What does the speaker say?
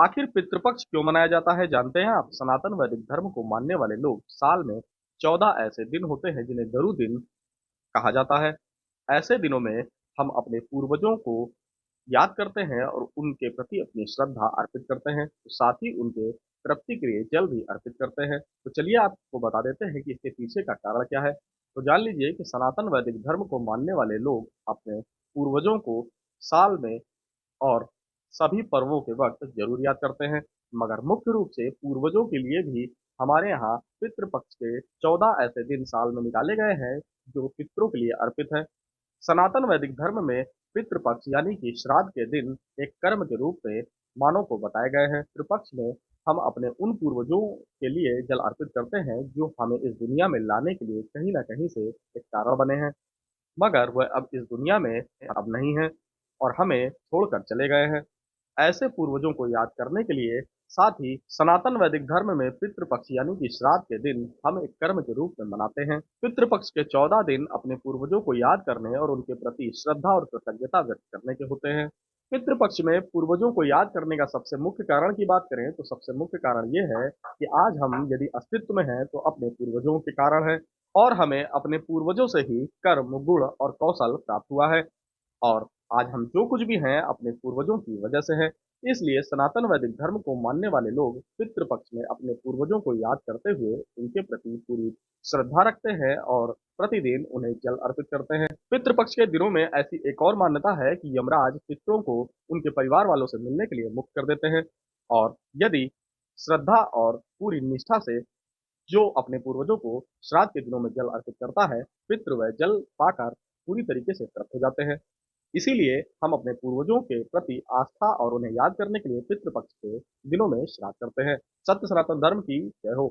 आखिर पितृपक्ष क्यों मनाया जाता है जानते हैं आप? सनातन वैदिक धर्म को मानने वाले लोग साल में 14 ऐसे दिन होते हैं जिन्हें गुरु दिन कहा जाता है। ऐसे दिनों में हम अपने पूर्वजों को याद करते हैं और उनके प्रति अपनी श्रद्धा अर्पित करते हैं। तो साथ ही उनके तृप्ति के लिए जल भी अर्पित करते हैं। तो चलिए आपको बता देते हैं कि इसके पीछे का कारण क्या है। तो जान लीजिए कि सनातन वैदिक धर्म को मानने वाले लोग अपने पूर्वजों को साल में और सभी पर्वों के वक्त जरूर याद करते हैं। मगर मुख्य रूप से पूर्वजों के लिए भी हमारे यहाँ पितृपक्ष के 14 ऐसे दिन साल में निकाले गए हैं जो पितरों के लिए अर्पित है। सनातन वैदिक धर्म में पितृपक्ष यानी कि श्राद्ध के दिन एक कर्म के रूप में मानव को बताए गए हैं। पितृपक्ष में हम अपने उन पूर्वजों के लिए जल अर्पित करते हैं जो हमें इस दुनिया में लाने के लिए कहीं ना कहीं से एक कारण बने हैं, मगर वह अब इस दुनिया में अब नहीं है और हमें छोड़कर चले गए हैं। ऐसे पूर्वजों को याद करने के लिए साथ ही सनातन वैदिक धर्म में पितृपक्ष यानी कि श्राद्ध के दिन हम एक कर्म के रूप में मनाते हैं। पितृपक्ष के 14 दिन अपने पूर्वजों को याद करने और उनके प्रति श्रद्धा और कृतज्ञता व्यक्त करने के होते हैं। पितृपक्ष में पूर्वजों को याद करने का सबसे मुख्य कारण की बात करें तो सबसे मुख्य कारण ये है कि आज हम यदि अस्तित्व में हैं तो अपने पूर्वजों के कारण है और हमें अपने पूर्वजों से ही कर्म, गुण और कौशल प्राप्त हुआ है और आज हम जो कुछ भी हैं अपने पूर्वजों की वजह से है। इसलिए सनातन वैदिक धर्म को मानने वाले लोग पितृपक्ष में अपने पूर्वजों को याद करते हुए उनके प्रति पूरी श्रद्धा रखते हैं और प्रतिदिन उन्हें जल अर्पित करते हैं। पितृपक्ष के दिनों में ऐसी एक और मान्यता है कि यमराज पितरों को उनके परिवार वालों से मिलने के लिए मुक्त कर देते हैं और यदि श्रद्धा और पूरी निष्ठा से जो अपने पूर्वजों को श्राद्ध के दिनों में जल अर्पित करता है, पितृ वह जल पाकर पूरी तरीके से तृप्त हो जाते हैं। इसीलिए हम अपने पूर्वजों के प्रति आस्था और उन्हें याद करने के लिए पितृपक्ष के दिनों में श्राद्ध करते हैं। सत्य सनातन धर्म की जय हो।